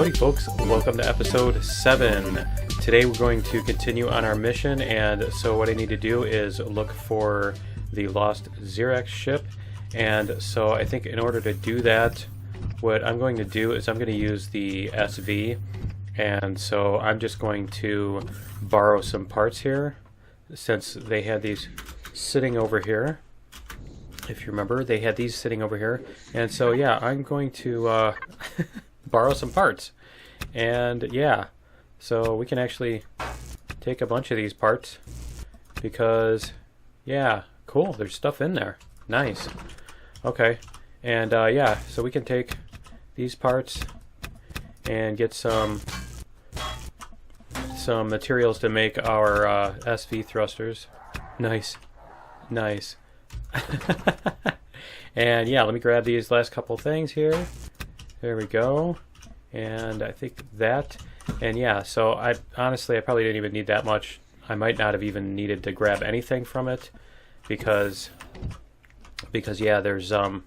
Howdy folks, welcome to episode 7. Today we're going to continue on our mission, and so what I need to do is look for the lost Xerax ship. And so I think in order to do that, what I'm going to do is I'm going to use the SV, and so I'm just going to borrow some parts here since they had these sitting over here. If you remember, they had these sitting over here, and so yeah, I'm going to borrow some parts. And yeah, so we can actually take a bunch of these parts because yeah, cool, there's stuff in there. Nice. Okay, and yeah, so we can take these parts and get some materials to make our SV thrusters. Nice. And yeah, let me grab these last couple things here. There we go. And I think that, and yeah, so I probably didn't even need that much. I might not have even needed to grab anything from it because yeah, there's a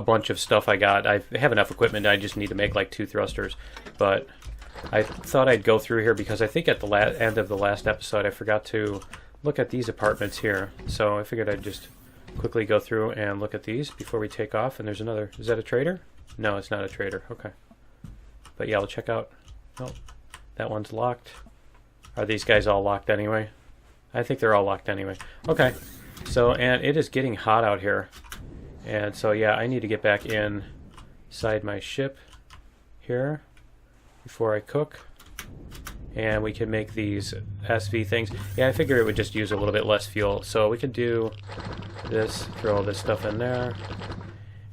bunch of stuff I got. I have enough equipment. I just need to make like 2 thrusters. But I thought I'd go through here because I think at the end of the last episode I forgot to look at these apartments here. So I figured I'd just quickly go through and look at these before we take off. And there's another. Is that a trader? No, it's not a trader. Okay. But yeah, we'll check out. Oh, that one's locked. Are these guys all locked anyway? I think they're all locked anyway. Okay. So, and it is getting hot out here. And so yeah, I need to get back inside my ship here before I cook. And we can make these SV things. Yeah, I figure it would just use a little bit less fuel. So we can do this, throw all this stuff in there.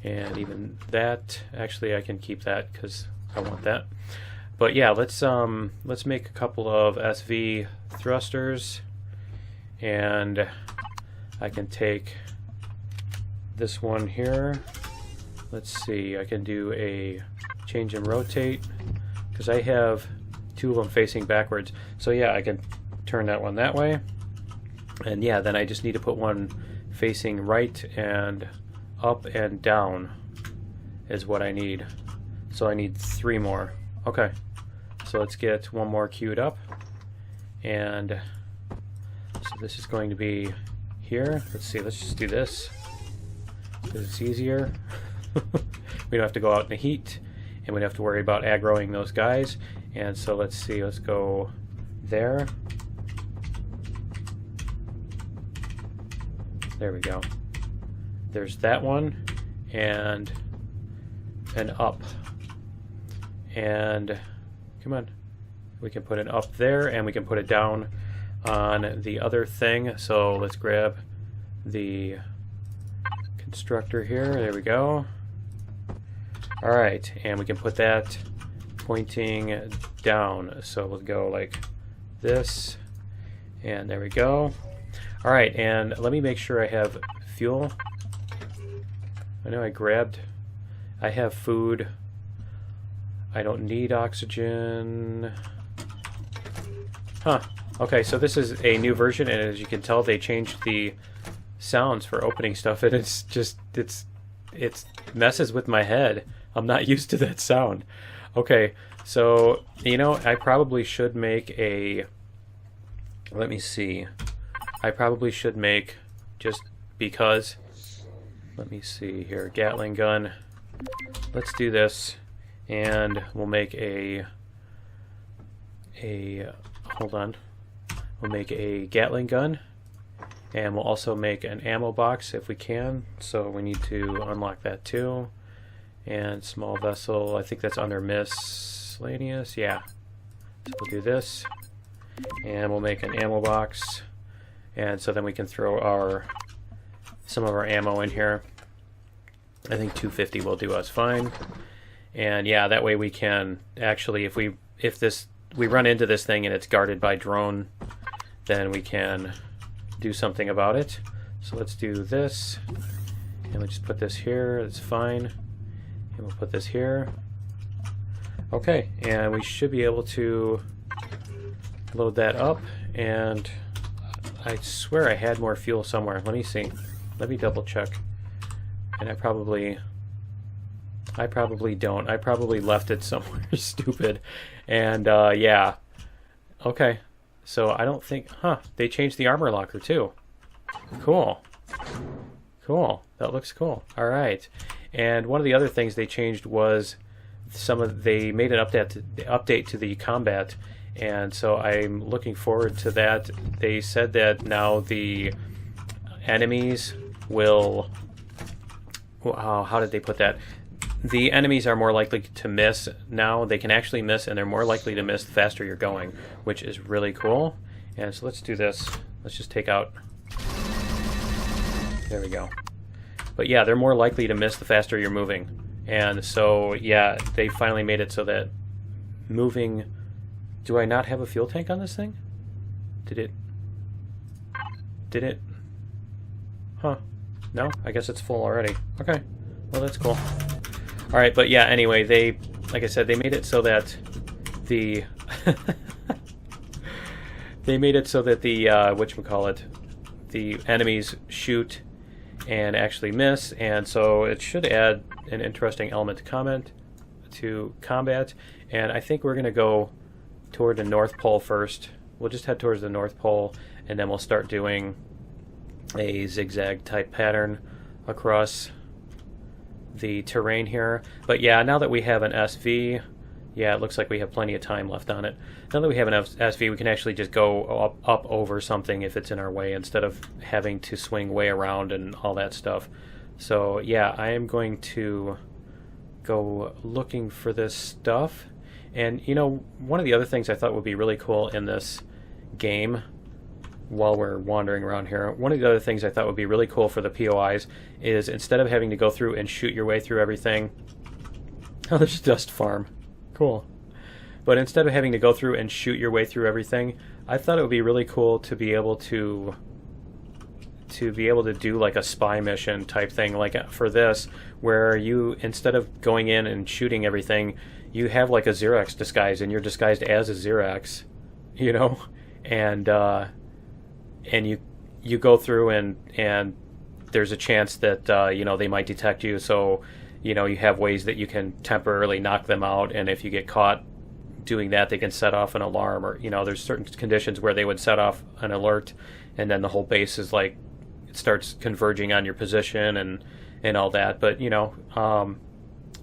And even that, actually I can keep that because I want that. But yeah, let's make a couple of SV thrusters. And I can take this one here. Let's see, I can do a change and rotate because I have 2 of them facing backwards. So yeah, I can turn that one that way. And yeah, then I just need to put one facing right, and up and down is what I need. So I need 3 more. Okay, so let's get one more queued up. And so this is going to be here. Let's see, let's just do this because it's easier. We don't have to go out in the heat, and we don't have to worry about aggroing those guys. And so let's see, let's go there. There we go. There's that one, and up. And come on. We can put it up there, and we can put it down on the other thing. So let's grab the constructor here. There we go. Alright, and we can put that pointing down. So we'll go like this, and there we go. Alright, and let me make sure I have fuel. I know I have food. I don't need oxygen. Huh. Okay, so this is a new version, and as you can tell, they changed the sounds for opening stuff, and it's just, it messes with my head. I'm not used to that sound. Okay, so, you know, I probably should make a, let me see. I probably should make, just because, let me see here, Gatling gun. Let's do this, and we'll make hold on. We'll make a Gatling gun, and we'll also make an ammo box if we can. So we need to unlock that too. And small vessel, I think that's under miscellaneous. Yeah. So we'll do this, and we'll make an ammo box, and so then we can throw some of our ammo in here. I think 250 will do us fine. And yeah, that way we can actually, if we run into this thing and it's guarded by drone, then we can do something about it. So let's do this, and we'll just put this here. That's fine. And we'll put this here. Okay, and we should be able to load that up. And I swear I had more fuel somewhere. Let me see. Let me double check. And I probably I probably don't. I probably left it somewhere stupid. And, yeah. Okay. So I don't think... Huh. They changed the armor locker, too. Cool. Cool. That looks cool. All right. And one of the other things they changed was they made an update to the combat, and so I'm looking forward to that. They said that now the enemies will... how did they put that? The enemies are more likely to miss now. They can actually miss, and they're more likely to miss the faster you're going, which is really cool. And so let's do this. Let's just take out... There we go. But yeah, they're more likely to miss the faster you're moving. And so, yeah, they finally made it so that moving... Do I not have a fuel tank on this thing? Did it? Huh. No? I guess it's full already. Okay. Well, that's cool. Alright, but yeah, anyway, like I said, they made it so that the... they made it so that the, whatchamacallit, the enemies shoot and actually miss, and so it should add an interesting element to combat. And I think we're going to go toward the North Pole first. We'll just head towards the North Pole, and then we'll start doing a zigzag type pattern across the terrain here. But yeah, now that we have an SV, yeah, it looks like we have plenty of time left on it. Now that we have an SV, we can actually just go up over something if it's in our way, instead of having to swing way around and all that stuff. So yeah, I am going to go looking for this stuff. And you know, one of the other things I thought would be really cool in this game, while we're wandering around here, one of the other things I thought would be really cool for the POIs is, instead of having to go through and shoot your way through everything... Oh, there's a dust farm. Cool. But instead of having to go through and shoot your way through everything, I thought it would be really cool to be able to do like a spy mission type thing, like for this, where you, instead of going in and shooting everything, you have like a Xerox disguise, and you're disguised as a Xerox, you know, and you go through and there's a chance that you know, they might detect you, so you know, you have ways that you can temporarily knock them out, and if you get caught doing that, they can set off an alarm, or you know, there's certain conditions where they would set off an alert, and then the whole base is like, it starts converging on your position and all that. But you know,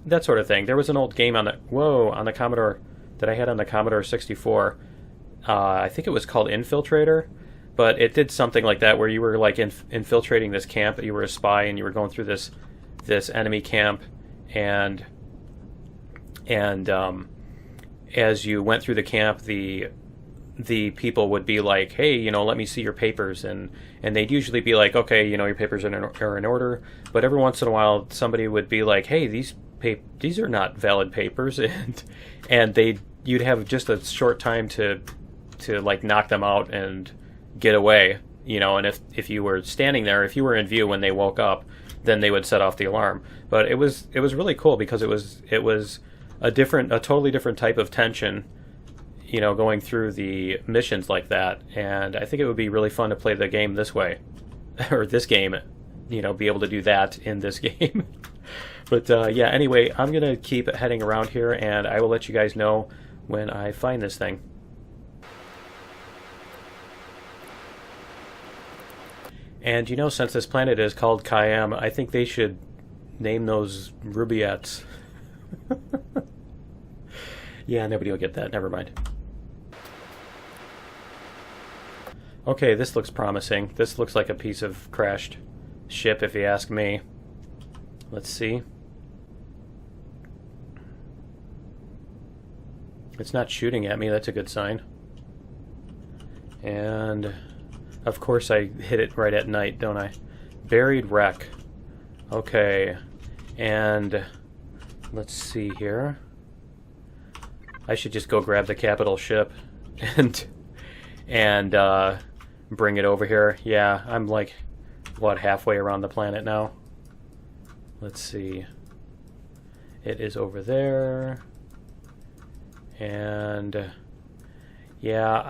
that sort of thing. There was an old game on the Commodore that I had on the Commodore 64. I think it was called Infiltrator, but it did something like that, where you were like infiltrating this camp. You were a spy, and you were going through this enemy camp, and as you went through the camp, the people would be like, hey, you know, let me see your papers, and they'd usually be like, okay, you know, your papers are in order. But every once in a while, somebody would be like, hey, these are not valid papers, and you'd have just a short time to like knock them out and get away, you know. And if you were standing there, if you were in view when they woke up, then they would set off the alarm. But it was really cool, because it was a totally different type of tension, you know, going through the missions like that. And I think it would be really fun to play the game this way, or this game, you know, be able to do that in this game. But yeah, anyway, I'm gonna keep heading around here, and I will let you guys know when I find this thing. And you know, since this planet is called Khayyam, I think they should name those Rubiettes. Yeah, nobody will get that. Never mind. Okay, this looks promising. This looks like a piece of crashed ship, if you ask me. Let's see. It's not shooting at me. That's a good sign. And of course I hit it right at night, don't I? Buried wreck. Okay. And let's see here. I should just go grab the capital ship and bring it over here. Yeah, I'm like, what, halfway around the planet now? Let's see. It is over there. And yeah,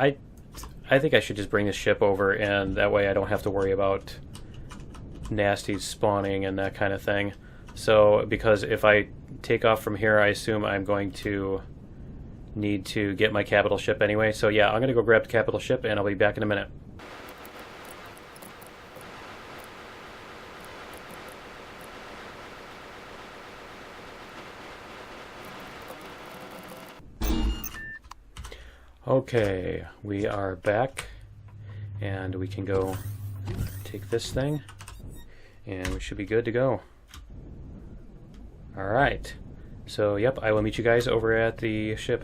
I think I should just bring the ship over, and that way I don't have to worry about nasties spawning and that kind of thing. So because if I take off from here, I assume I'm going to need to get my capital ship anyway. So yeah, I'm gonna go grab the capital ship and I'll be back in a minute. Okay, we are back and we can go take this thing and we should be good to go. Alright, so yep, I will meet you guys over at the ship.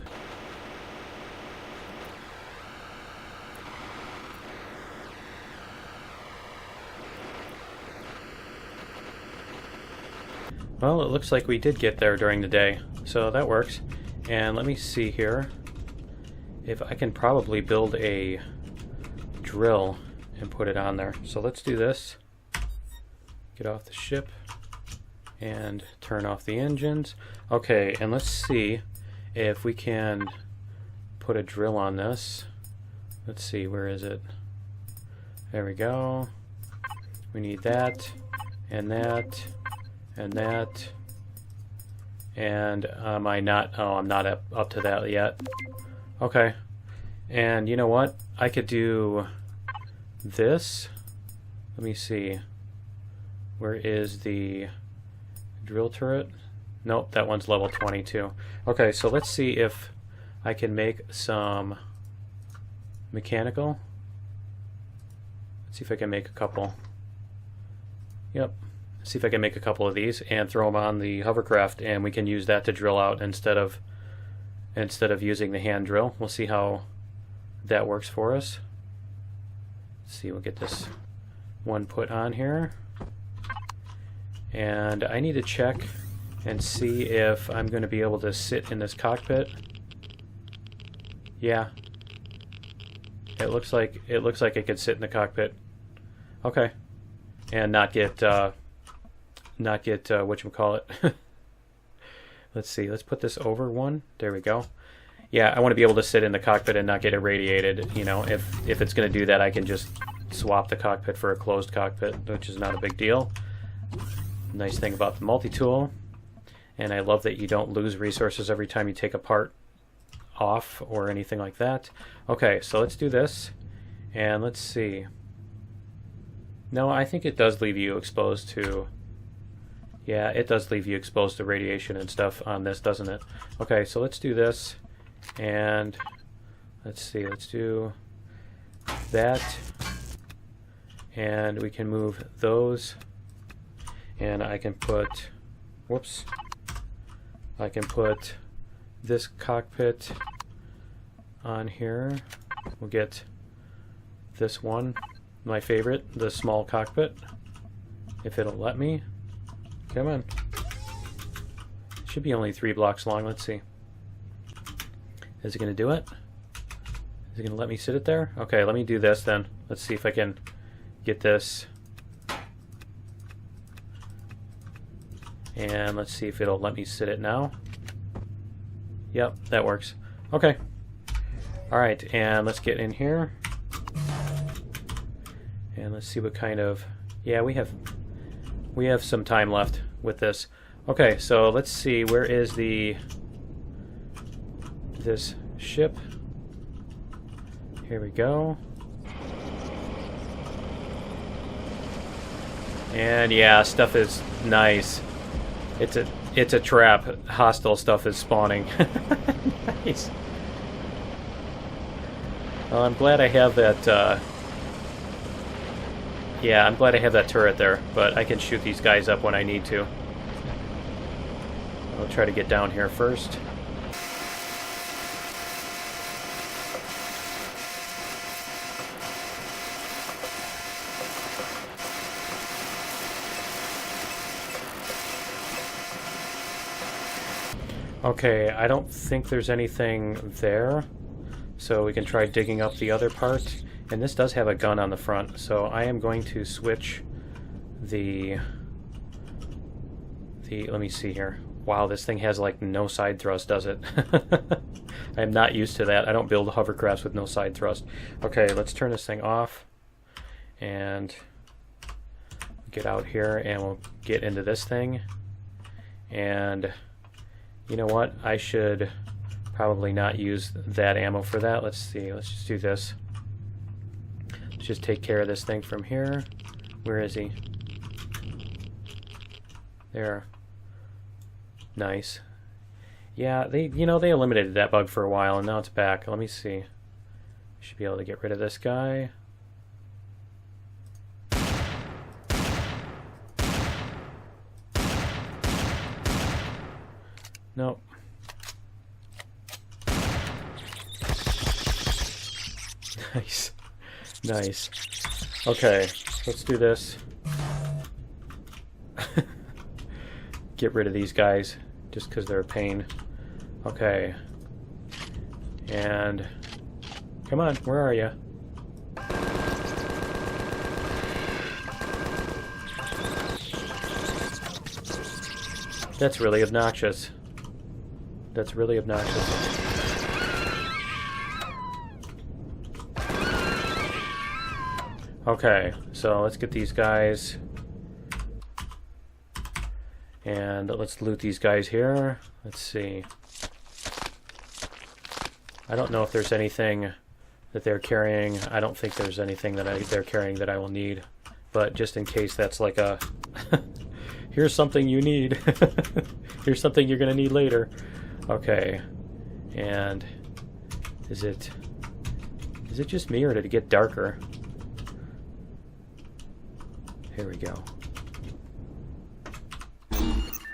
Well, it looks like we did get there during the day, so that works. And let me see here if I can probably build a drill and put it on there. So let's do this. Get off the ship and turn off the engines. Okay, and let's see if we can put a drill on this. Let's see, where is it? There we go. We need that and that and that. And am I not? Oh, I'm not up to that yet. Okay, and you know what? I could do this. Let me see. Where is the drill turret? Nope, that one's level 22. Okay, so let's see if I can make some mechanical. Let's see if I can make a couple. Yep. See if I can make a couple of these and throw them on the hovercraft, and we can use that to drill out instead of using the hand drill. We'll see how that works for us. Let's see, we'll get this one put on here. And I need to check and see if I'm going to be able to sit in this cockpit. Yeah. It looks like I could sit in the cockpit. Okay. And not get whatchamacallit. Let's see, let's put this over one. There we go. Yeah, I want to be able to sit in the cockpit and not get irradiated. You know, if it's going to do that, I can just swap the cockpit for a closed cockpit, which is not a big deal. Nice thing about the multi-tool. And I love that you don't lose resources every time you take a part off or anything like that. Okay, so let's do this. And let's see. No, I think it does leave you exposed to... Yeah, it does leave you exposed to radiation and stuff on this, doesn't it? Okay, so let's do this. And let's see, let's do that. And we can move those. And I can put... Whoops. I can put this cockpit on here. We'll get this one, my favorite, the small cockpit, if it'll let me. Come on. Should be only 3 blocks long. Let's see. Is it going to do it? Is it going to let me sit it there? Okay, let me do this then. Let's see if I can get this. And let's see if it'll let me sit it now. Yep, that works. Okay. Alright, and let's get in here. And let's see what kind of... Yeah, we have some time left with this. Okay, so let's see, where is this ship? Here we go. And yeah, stuff is nice. It's a trap. Hostile stuff is spawning. Nice. Well, I'm glad I have that yeah, I'm glad I have that turret there, but I can shoot these guys up when I need to. I'll try to get down here first. Okay, I don't think there's anything there, so we can try digging up the other part. And this does have a gun on the front, so I am going to switch the let me see here. Wow, this thing has like no side thrust, does it? I'm not used to that. I don't build hovercrafts with no side thrust. Okay, let's turn this thing off and get out here, and we'll get into this thing. And you know what? I should probably not use that ammo for that. Let's see. Let's just do this. Let's just take care of this thing from here. Where is he? There. Nice. Yeah, they eliminated that bug for a while, and now it's back. Let me see. Should be able to get rid of this guy. Nope. Nice. Nice. Okay, let's do this. Get rid of these guys, just because they're a pain. Okay. And... come on, where are you? That's really obnoxious. That's really obnoxious. Okay, so let's get these guys. And let's loot these guys here. Let's see. I don't know if there's anything that they're carrying. I don't think there's anything that they're carrying that I will need. But just in case that's like a... here's something you need. Here's something you're going to need later. Okay. And is it just me, or did it get darker? Here we go.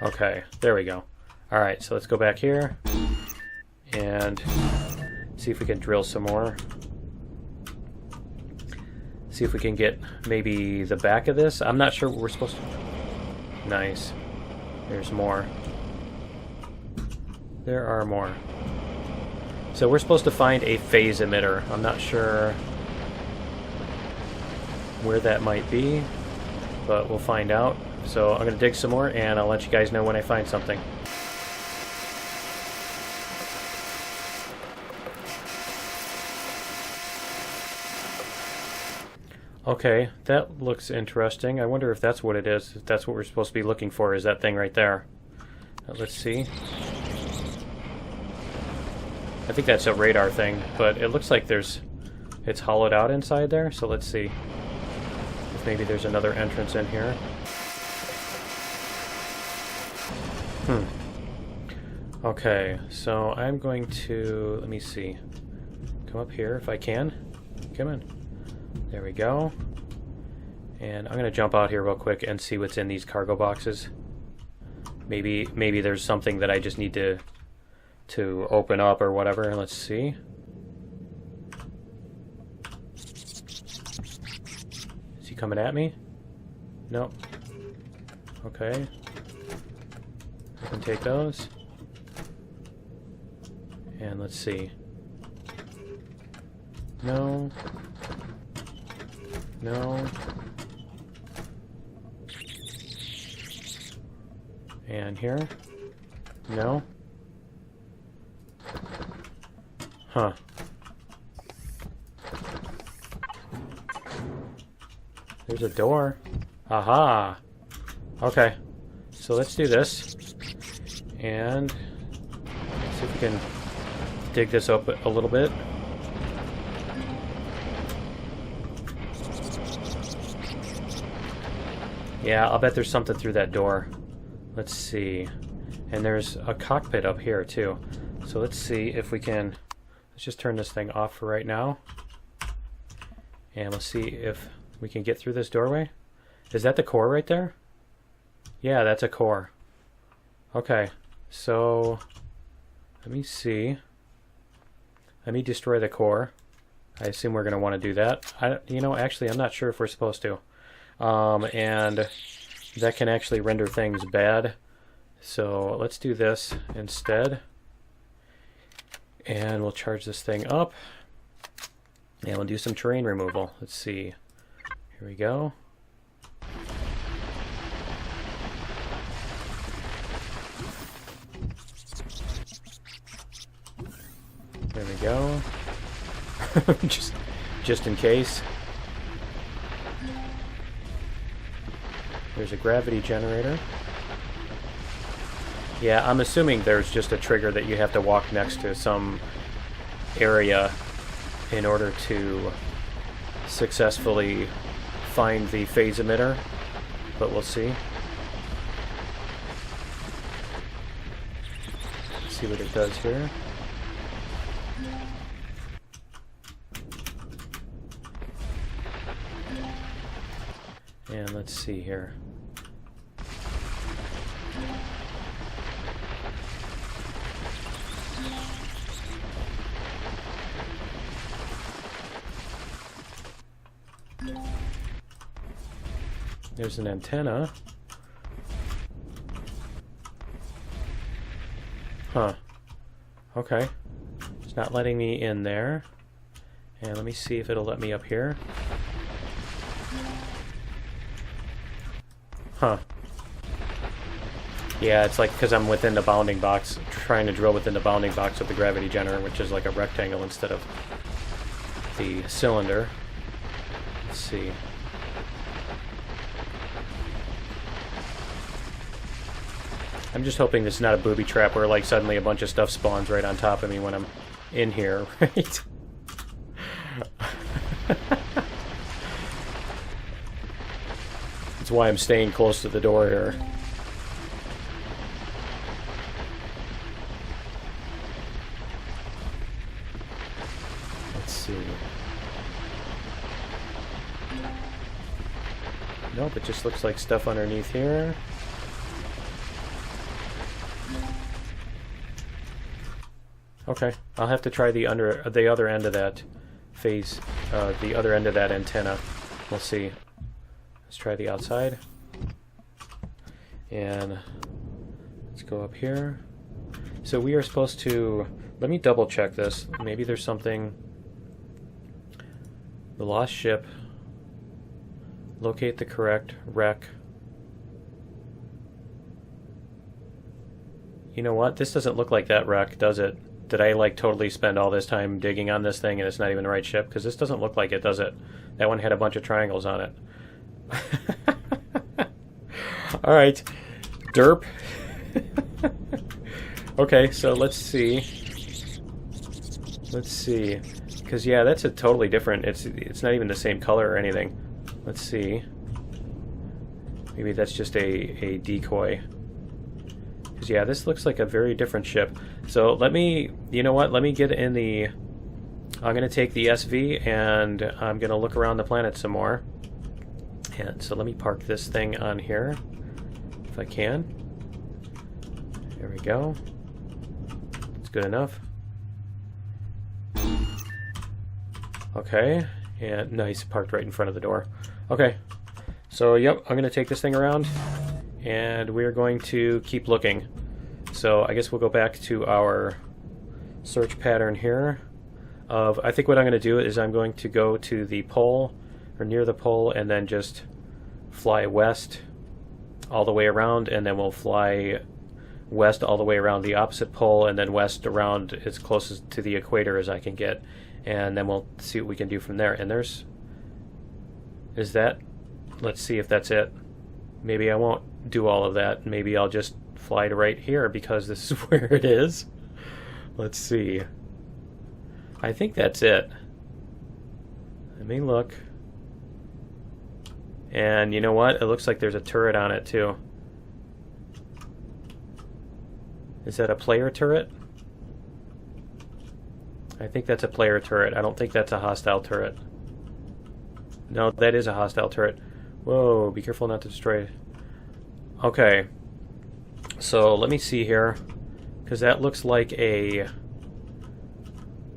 Okay, there we go. Alright, so let's go back here and see if we can drill some more. See if we can get maybe the back of this. I'm not sure what we're supposed to... Nice. There's more. There are more. So we're supposed to find a phase emitter. I'm not sure where that might be, but we'll find out. So I'm going to dig some more, and I'll let you guys know when I find something. Okay, that looks interesting. I wonder if that's what it is. If that's what we're supposed to be looking for, is that thing right there. Let's see. I think that's a radar thing, but it looks like it's hollowed out inside there, so let's see if maybe there's another entrance in here. Okay, so I'm going to, let me see, come up here if I can. Come on. There we go. And I'm going to jump out here real quick and see what's in these cargo boxes. Maybe there's something that I just need to open up or whatever. Let's see. Is he coming at me? Nope. Okay. I can take those. And let's see. No. No. And here? No. Huh. There's a door. Aha! Okay. So let's do this. And see if we can dig this up a little bit. Yeah, I'll bet there's something through that door. Let's see. And there's a cockpit up here too. So let's see if we can... Let's just turn this thing off for right now. And we'll see if we can get through this doorway. Is that the core right there? Yeah, that's a core. Okay, so... Let me see. Let me destroy the core. I assume we're going to want to do that. Actually, I'm not sure if we're supposed to. And that can actually render things bad. So let's do this instead. And we'll charge this thing up. And we'll do some terrain removal. Let's see. Here we go. There we go. just in case. There's a gravity generator. Yeah, I'm assuming there's just a trigger that you have to walk next to some area in order to successfully find the phase emitter, but we'll see. Let's see what it does here. And let's see here. There's an antenna. Huh. Okay. It's not letting me in there. And let me see if it'll let me up here. Huh. Yeah, it's like because I'm within the bounding box, trying to drill within the bounding box of the gravity generator, which is like a rectangle instead of the cylinder. Let's see. I'm just hoping this is not a booby trap where like suddenly a bunch of stuff spawns right on top of me when I'm in here, right? That's why I'm staying close to the door here. Let's see. Nope, it just looks like stuff underneath here. Okay, I'll have to try the other end of that phase, the other end of that antenna. We'll see. Let's try the outside. And let's go up here. So we are supposed to... Let me double check this. Maybe there's something... The lost ship. Locate the correct wreck. You know what? This doesn't look like that wreck, does it? Did I like totally spend all this time digging on this thing and it's not even the right ship? Because this doesn't look like it, does it? That one had a bunch of triangles on it. Alright. Derp. Okay, so let's see. Let's see. Because, yeah, that's a totally different... It's not even the same color or anything. Let's see. Maybe that's just a decoy. Because, yeah, this looks like a very different ship. So let me... You know what? Let me get in the... I'm going to take the SV and I'm going to look around the planet some more. And so let me park this thing on here, if I can. There we go. It's good enough. Okay, and nice, parked right in front of the door. Okay, so yep, I'm going to take this thing around, and we're going to keep looking. So I guess we'll go back to our search pattern here. I think what I'm going to do is I'm going to go to the pole, or near the pole, and then just fly west all the way around, and then we'll fly west all the way around the opposite pole, and then west around as close to the equator as I can get, and then we'll see what we can do from there. And there's... Is that... Let's see if that's it. Maybe I won't do all of that. Maybe I'll just fly to right here because this is where it is. Let's see. I think that's it. Let me look. And you know what? It looks like there's a turret on it too. Is that a player turret? I think that's a player turret. I don't think that's a hostile turret. No, that is a hostile turret. Whoa, be careful not to destroy it. Okay. So let me see here. Because that looks like a...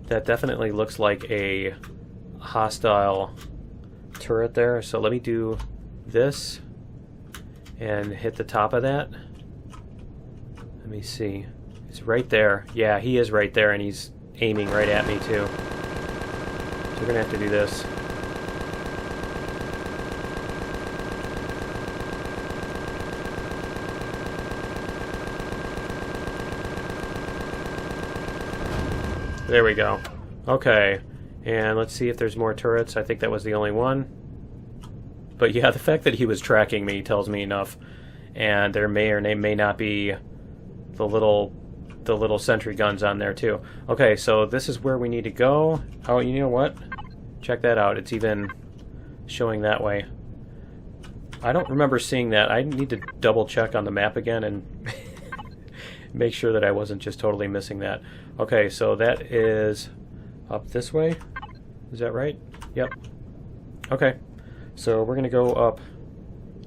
That definitely looks like a hostile turret there. So let me do this and hit the top of that. Let me see. It's right there. Yeah, he is right there, and he's aiming right at me too. So we're gonna have to do this. There we go. Okay, and let's see if there's more turrets. I think that was the only one. But yeah, the fact that he was tracking me tells me enough. And there may or may not be the little sentry guns on there too. Okay, so this is where we need to go. Oh, you know what? Check that out. It's even showing that way. I don't remember seeing that. I need to double check on the map again and make sure that I wasn't just totally missing that. Okay, so that is up this way. Is that right? Yep. Okay, so we're gonna go up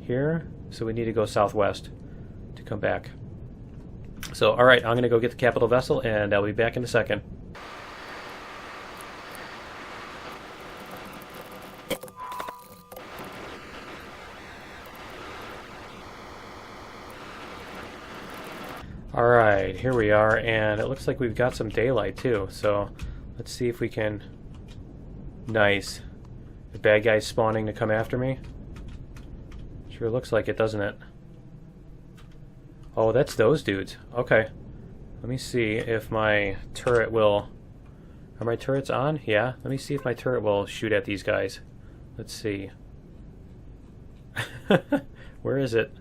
here. So we need to go southwest to come back. So, alright, I'm gonna go get the capital vessel and I'll be back in a second. Alright, here we are, and it looks like we've got some daylight too, so let's see if we can... Nice. The bad guy's spawning to come after me. Sure looks like it, doesn't it? Oh, that's those dudes. Okay. Let me see if my turret will... Are my turrets on? Yeah. Let me see if my turret will shoot at these guys. Let's see. Where is it?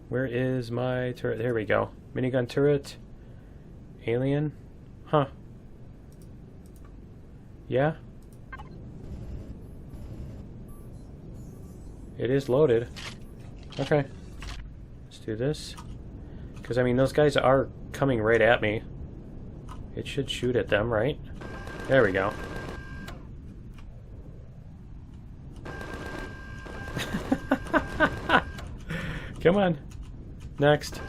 Where is my turret? There we go. Minigun turret. Alien. Huh. Yeah. It is loaded. Okay. Let's do this. Because, I mean, those guys are coming right at me. It should shoot at them, right? There we go. Come on. Next.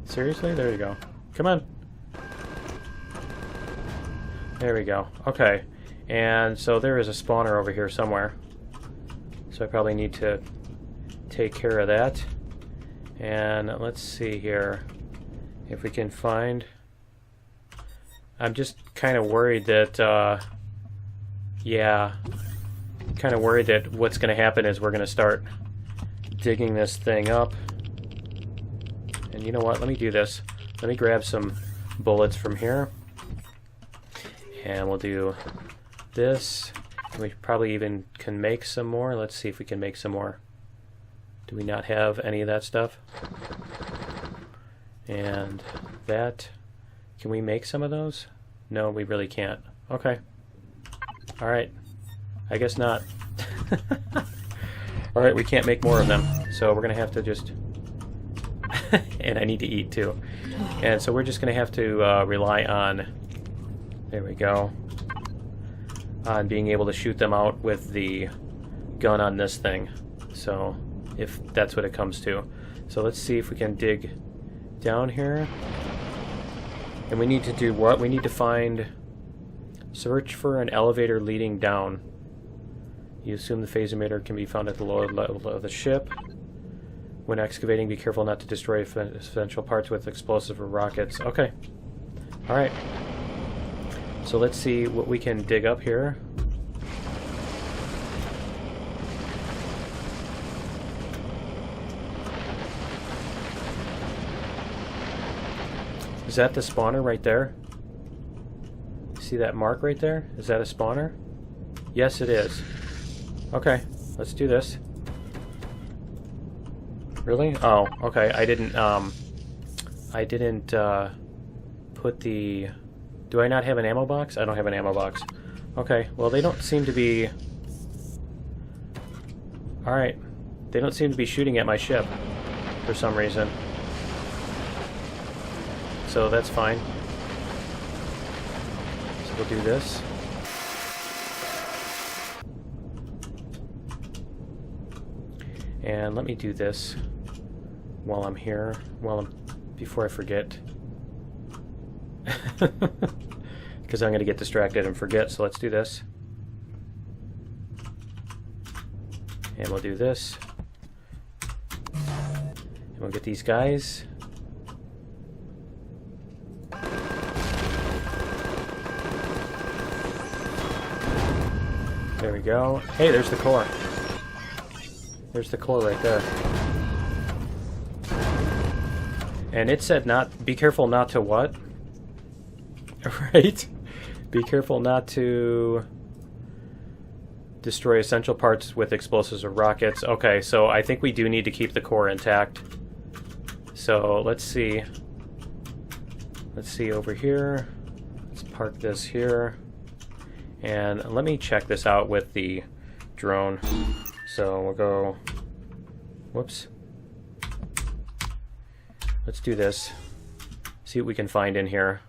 Seriously? There you go. Come on. There we go. Okay. And so there is a spawner over here somewhere. So I probably need to take care of that. And let's see here if we can find... I'm just kind of worried that, yeah, kind of worried that what's going to happen is we're going to start digging this thing up. And you know what? Let me do this. Let me grab some bullets from here. And we'll do this. We probably even can make some more. Let's see if we can make some more. Do we not have any of that stuff? And that. Can we make some of those? No, we really can't. Okay. Alright. I guess not. Alright, we can't make more of them. So we're going to have to just... and I need to eat too. And so we're just going to have to rely on... There we go. On being able to shoot them out with the gun on this thing. So, if that's what it comes to. So let's see if we can dig down here. And we need to do what? We need to find... Search for an elevator leading down. You assume the phase emitter can be found at the lower level of the ship. When excavating, be careful not to destroy essential parts with explosives or rockets. Okay. Alright. So let's see what we can dig up here. Is that the spawner right there? See that mark right there? Is that a spawner? Yes, it is. Okay, let's do this. Really? Oh, okay. I didn't put the... Do I not have an ammo box? I don't have an ammo box. Okay, well they don't seem to be... Alright. They don't seem to be shooting at my ship for some reason. So that's fine. So we'll do this. And let me do this while I'm here, before I forget. Because I'm going to get distracted and forget, so let's do this. And we'll do this. And we'll get these guys. There we go. Hey, there's the core. There's the core right there. And it said not, be careful not to what? Right? Be careful not to Destroy essential parts with explosives or rockets. Okay, so I think we do need to keep the core intact. So let's see. Let's see over here. Let's park this here. And let me check this out with the drone. So we'll go... Whoops. Let's do this. See what we can find in here.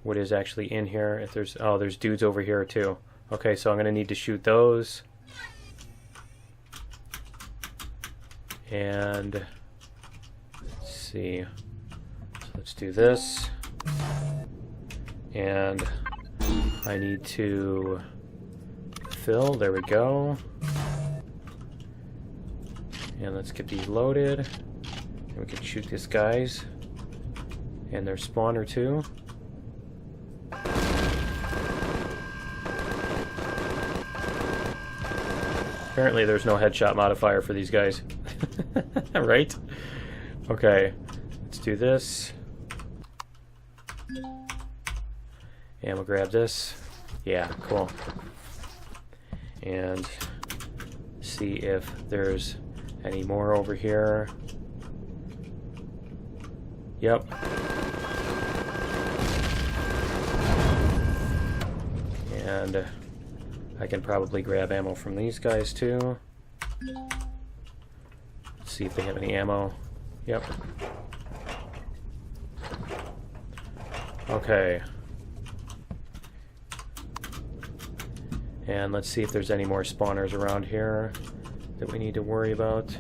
What is actually in here. If there's... Oh, there's dudes over here too. Okay, so I'm going to need to shoot those. And... Let's see. So let's do this. And... I need to fill. There we go. And let's get these loaded. And we can shoot these guys. And their spawner too. Apparently there's no headshot modifier for these guys. Right? Okay. Let's do this. And we'll grab this. Yeah, cool. And see if there's any more over here. Yep. And I can probably grab ammo from these guys too. Let's see if they have any ammo. Yep. Okay. And let's see if there's any more spawners around here that we need to worry about.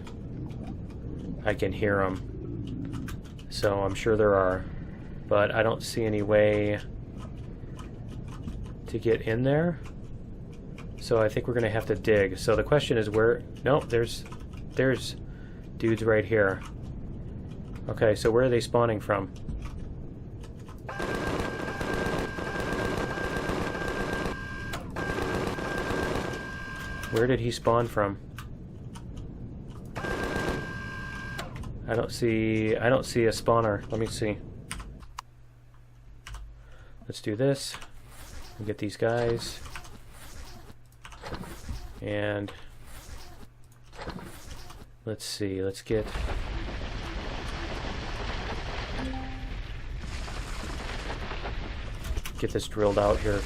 I can hear them. So I'm sure there are. But I don't see any way to get in there. So I think we're going to have to dig. So the question is where... Nope, there's dudes right here. Okay, so where are they spawning from? Where did he spawn from? I don't see a spawner. Let me see. Let's do this. We'll get these guys. And let's see. Let's get this drilled out here.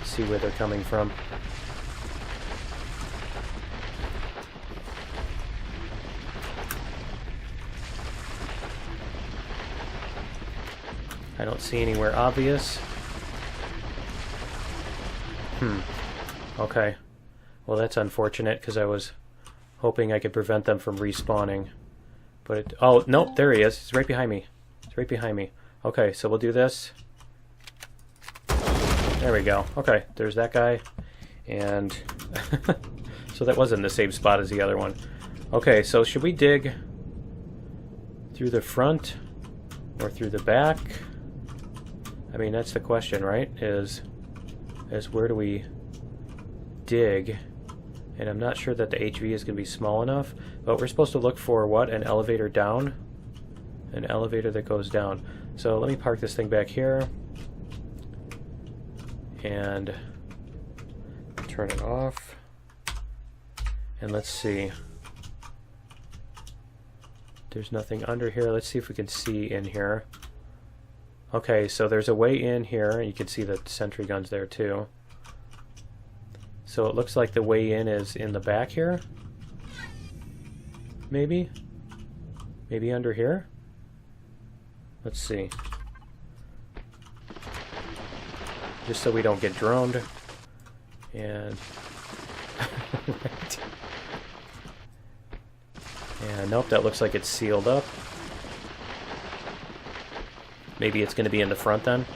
See where they're coming from. I don't see anywhere obvious. Okay. Well, that's unfortunate because I was hoping I could prevent them from respawning. But it... Oh, nope, there he is. He's right behind me. He's right behind me. Okay, so we'll do this. There we go. Okay, there's that guy. And... so that wasn't the same spot as the other one. Okay, so should we dig through the front or through the back? I mean, that's the question, right? Is where do we dig? And I'm not sure that the HV is going to be small enough, but we're supposed to look for what? An elevator down? An elevator that goes down. So let me park this thing back here. And turn it off. And let's see. There's nothing under here. Let's see if we can see in here. Okay, so there's a way in here. You can see the sentry guns there too. So it looks like the way in is in the back here. Maybe? Maybe under here? Let's see. Just so we don't get droned. And... right. And nope, that looks like it's sealed up. Maybe it's going to be in the front then?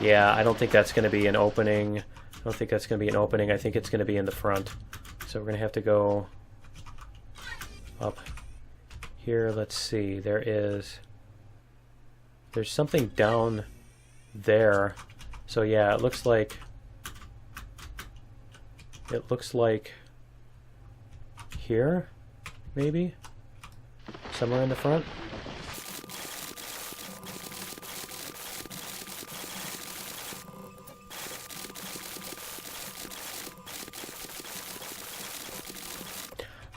Yeah, I don't think that's going to be an opening. I don't think that's going to be an opening. I think it's going to be in the front. So we're going to have to go up here. Let's see. There's something down there. So yeah, it looks like here, maybe? Somewhere in the front?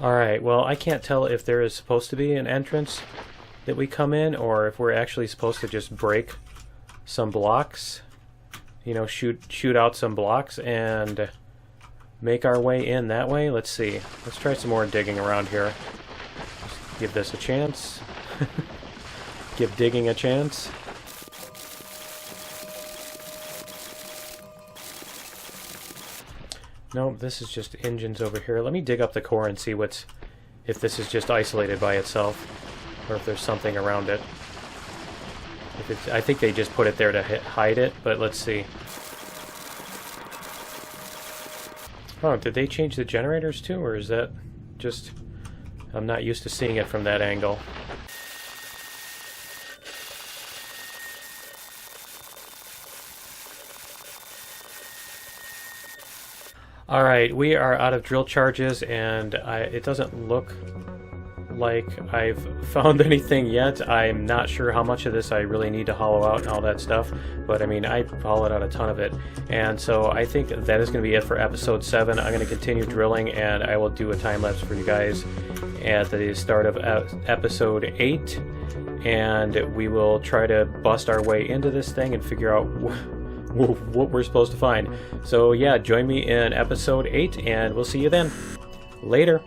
Alright, well, I can't tell if there is supposed to be an entrance that we come in, or if we're actually supposed to just break some blocks. You know, shoot out some blocks and make our way in that way. Let's see. Let's try some more digging around here. Just give this a chance. Give digging a chance. Nope, this is just engines over here. Let me dig up the core and see if this is just isolated by itself, or if there's something around it. I think they just put it there to hide it, but let's see. Oh, did they change the generators too, or is that just... I'm not used to seeing it from that angle. Alright, we are out of drill charges, and it doesn't look like I've found anything yet. I'm not sure how much of this I really need to hollow out and all that stuff, but I mean, I hollowed out a ton of it. And so I think that is going to be it for episode 7. I'm going to continue drilling, and I will do a time-lapse for you guys at the start of episode 8, and we will try to bust our way into this thing and figure out what we're supposed to find. So yeah, join me in episode 8, and we'll see you then. Later.